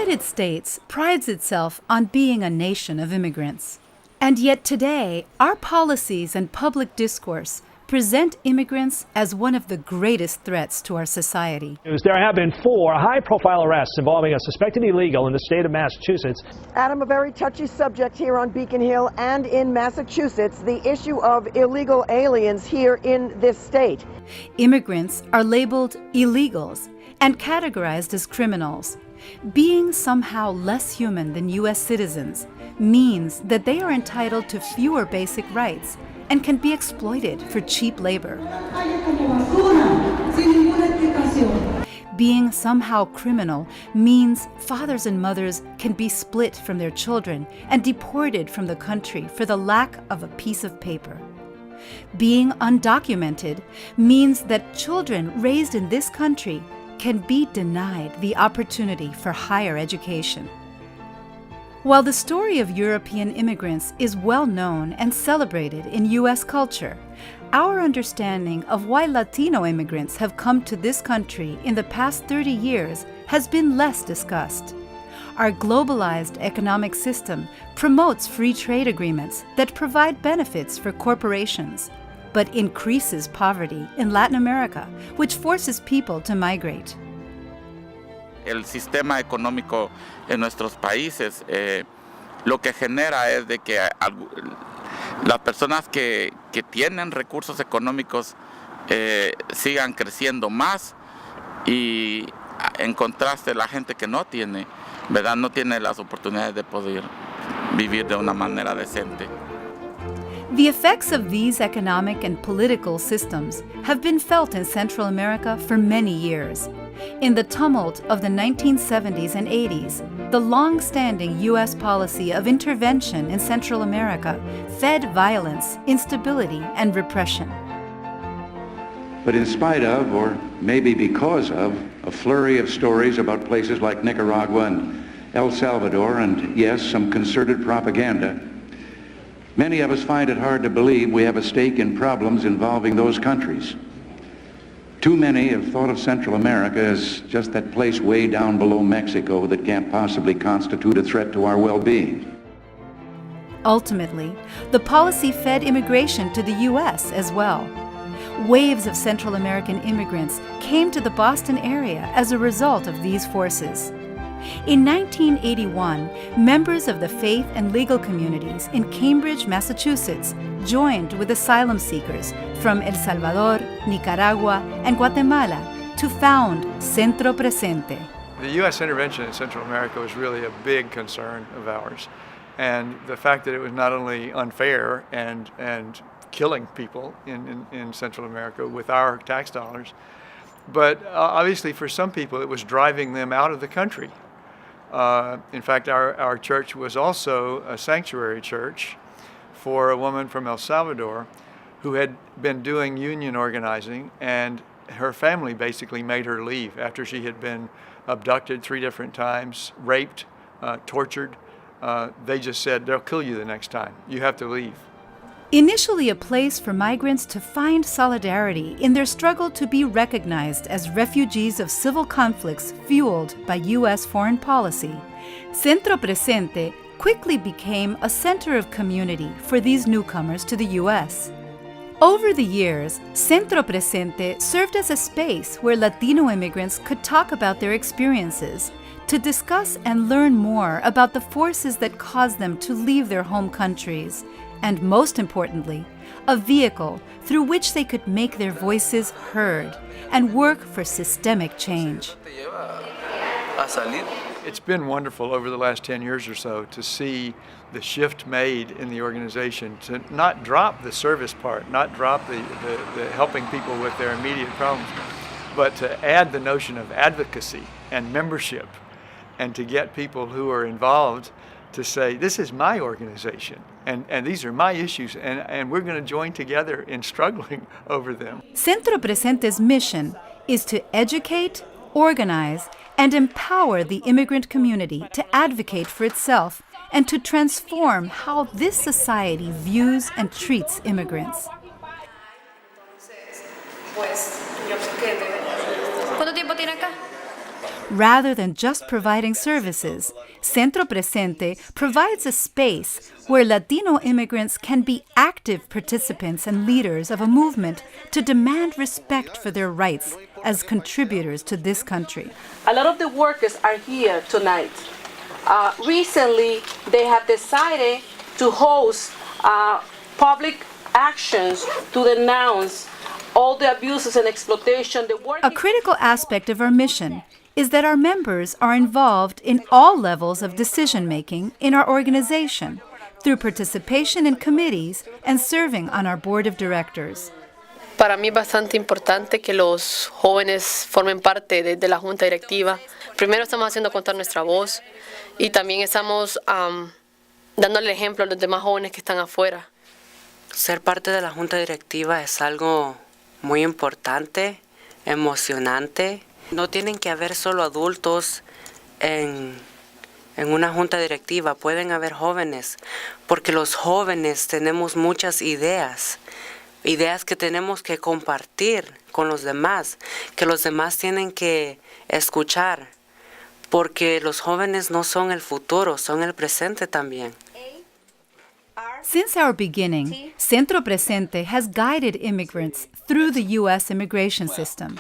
United States prides itself on being a nation of immigrants. And yet today, our policies and public discourse present immigrants as one of the greatest threats to our society. There have been 4 high-profile arrests involving a suspected illegal in the state of Massachusetts. Adam, a very touchy subject here on Beacon Hill and in Massachusetts, the issue of illegal aliens here in this state. Immigrants are labeled illegals and categorized as criminals. Being somehow less human than U.S. citizens means that they are entitled to fewer basic rights and can be exploited for cheap labor. Being somehow criminal means fathers and mothers can be split from their children and deported from the country for the lack of a piece of paper. Being undocumented means that children raised in this country can be denied the opportunity for higher education. While the story of European immigrants is well known and celebrated in U.S. culture, our understanding of why Latino immigrants have come to this country in the past 30 years has been less discussed. Our globalized economic system promotes free trade agreements that provide benefits for corporations, but increases poverty in Latin America, which forces people to migrate. El sistema económico en nuestros países lo que genera es de que las personas que tienen recursos económicos sigan creciendo más y en contraste la gente que no tiene, ¿verdad? No tiene las oportunidades de poder vivir de una manera decente. The effects of these economic and political systems have been felt in Central America for many years. In the tumult of the 1970s and 80s, the long-standing U.S. policy of intervention in Central America fed violence, instability, and repression. But in spite of, or maybe because of, a flurry of stories about places like Nicaragua and El Salvador, and yes, some concerted propaganda, many of us find it hard to believe we have a stake in problems involving those countries. Too many have thought of Central America as just that place way down below Mexico that can't possibly constitute a threat to our well-being. Ultimately, the policy fed immigration to the U.S. as well. Waves of Central American immigrants came to the Boston area as a result of these forces. In 1981, members of the faith and legal communities in Cambridge, Massachusetts, joined with asylum seekers from El Salvador, Nicaragua, and Guatemala to found Centro Presente. The U.S. intervention in Central America was really a big concern of ours. And the fact that it was not only unfair and killing people in Central America with our tax dollars, but obviously for some people it was driving them out of the country. In fact, our church was also a sanctuary church for a woman from El Salvador who had been doing union organizing, and her family basically made her leave after she had been abducted 3 different times, raped, tortured. They just said, they'll kill you the next time. You have to leave. Initially a place for migrants to find solidarity in their struggle to be recognized as refugees of civil conflicts fueled by U.S. foreign policy, Centro Presente quickly became a center of community for these newcomers to the U.S. Over the years, Centro Presente served as a space where Latino immigrants could talk about their experiences, to discuss and learn more about the forces that caused them to leave their home countries, and most importantly, a vehicle through which they could make their voices heard and work for systemic change. It's been wonderful over the last 10 years or so to see the shift made in the organization to not drop the service part, not drop the helping people with their immediate problems, but to add the notion of advocacy and membership, and to get people who are involved to say, this is my organization, and these are my issues, and we're going to join together in struggling over them. Centro Presente's mission is to educate, organize, and empower the immigrant community to advocate for itself and to transform how this society views and treats immigrants. ¿Cuánto tiempo tiene acá? Rather than just providing services, Centro Presente provides a space where Latino immigrants can be active participants and leaders of a movement to demand respect for their rights as contributors to this country. A lot of the workers are here tonight. Recently, they have decided to host public actions to denounce all the abuses and exploitation. A critical aspect of our mission is that our members are involved in all levels of decision-making in our organization through participation in committees and serving on our board of directors. Para mí es bastante importante que los jóvenes formen parte de la junta directiva. Primero estamos haciendo contar nuestra voz y también estamos dándole ejemplo a los demás jóvenes que están afuera. Ser parte de la junta directiva es algo muy importante, emocionante. No tienen que haber solo adultos en una junta directiva, pueden haber jóvenes, porque los jóvenes tenemos muchas ideas que tenemos que compartir con los demás, que los demás tienen que escuchar, porque los jóvenes no son el futuro, son el presente también. Since our beginning, Centro Presente has guided immigrants through the U.S. immigration system.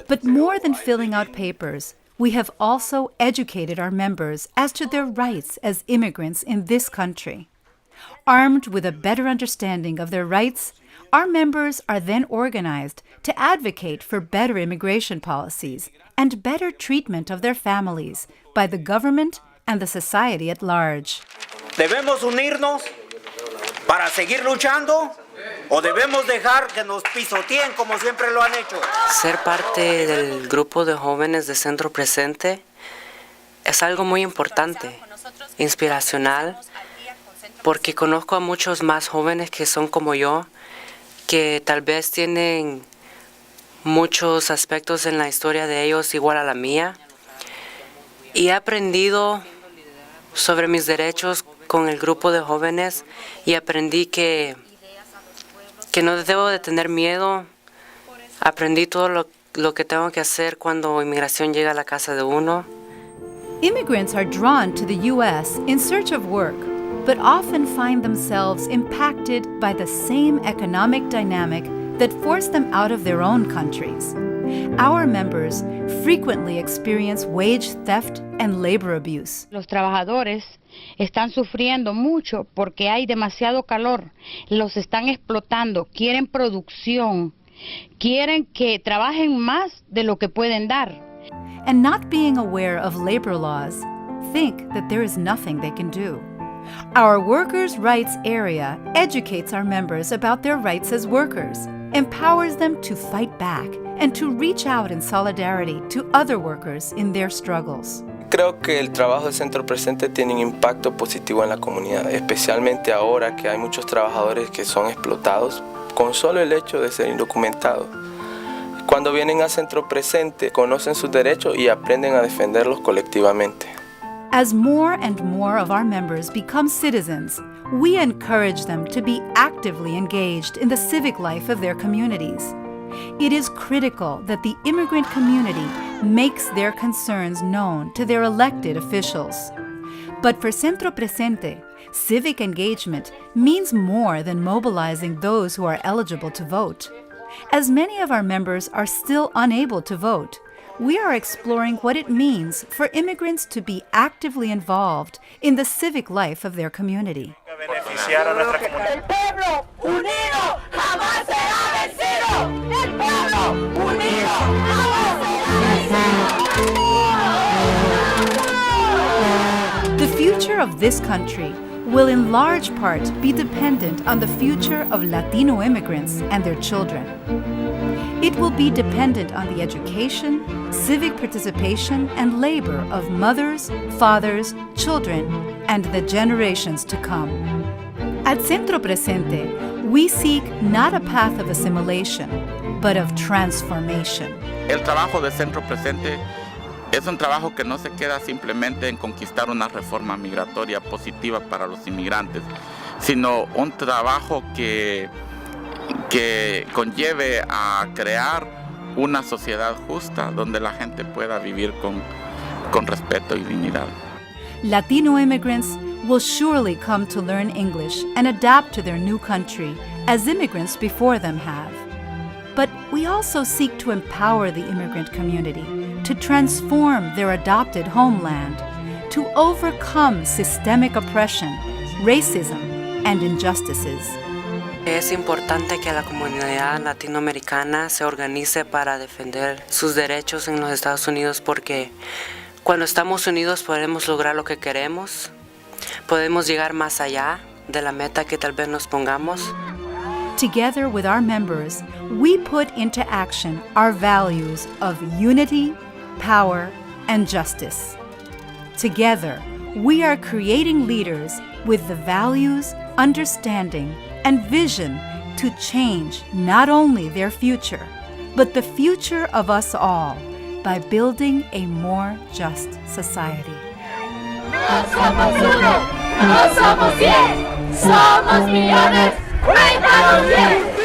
But more than filling out papers, we have also educated our members as to their rights as immigrants in this country. Armed with a better understanding of their rights, our members are then organized to advocate for better immigration policies and better treatment of their families by the government and the society at large. ¿Debemos unirnos para seguir luchando o debemos dejar que nos pisoteen como siempre lo han hecho? Ser parte del grupo de jóvenes de Centro Presente es algo muy importante, inspiracional, porque conozco a muchos más jóvenes que son como yo, que tal vez tienen muchos aspectos en la historia de ellos igual a la mía, y he aprendido sobre mis derechos con el grupo de jóvenes y aprendí que no debo de tener miedo. Aprendí todo lo que tengo que hacer cuando inmigración llega a la casa de uno. Immigrants are drawn to the U.S. in search of work, but often find themselves impacted by the same economic dynamic that forced them out of their own countries. Our members frequently experience wage theft and labor abuse. Los trabajadores están sufriendo mucho porque hay demasiado calor, los están explotando, quieren producción, quieren que trabajen más de lo que pueden dar. And not being aware of labor laws, think that there is nothing they can do. Our Workers' Rights Area educates our members about their rights as workers, empowers them to fight back, and to reach out in solidarity to other workers in their struggles. Creo que el trabajo de Centro Presente tiene un impacto positivo en la comunidad, especialmente ahora que hay muchos trabajadores que son explotados con solo el hecho de ser indocumentados. Cuando vienen a Centro Presente, conocen sus derechos y aprenden a defenderlos colectivamente. As more and more of our members become citizens, we encourage them to be actively engaged in the civic life of their communities. It is critical that the immigrant community makes their concerns known to their elected officials. But for Centro Presente, civic engagement means more than mobilizing those who are eligible to vote. As many of our members are still unable to vote, we are exploring what it means for immigrants to be actively involved in the civic life of their community. El pueblo unido jamás será vencido. El pueblo unido jamás será vencido. The future of this country will in large part be dependent on the future of Latino immigrants and their children. It will be dependent on the education, civic participation, and labor of mothers, fathers, children, and the generations to come. At Centro Presente, we seek not a path of assimilation, but of transformation. El trabajo de Centro Presente es un trabajo que no se queda simplemente en conquistar una reforma migratoria positiva para los inmigrantes, sino un trabajo que conlleve a crear una sociedad justa donde la gente pueda vivir con con respeto y dignidad. Latino immigrants will surely come to learn English and adapt to their new country, as immigrants before them have. But we also seek to empower the immigrant community to transform their adopted homeland, to overcome systemic oppression, racism, and injustices. Es importante que la comunidad latinoamericana se organice para defender sus derechos en los Estados Unidos, porque cuando estamos unidos podemos lograr lo que queremos, podemos llegar más allá de la meta que tal vez nos pongamos. Together with our members, we put into action our values of unity, power, and justice. Together, we are creating leaders with the values, understanding, and vision to change not only their future, but the future of us all by building a more just society. No somos uno, no somos 10, somos millones, cuéntanos bien.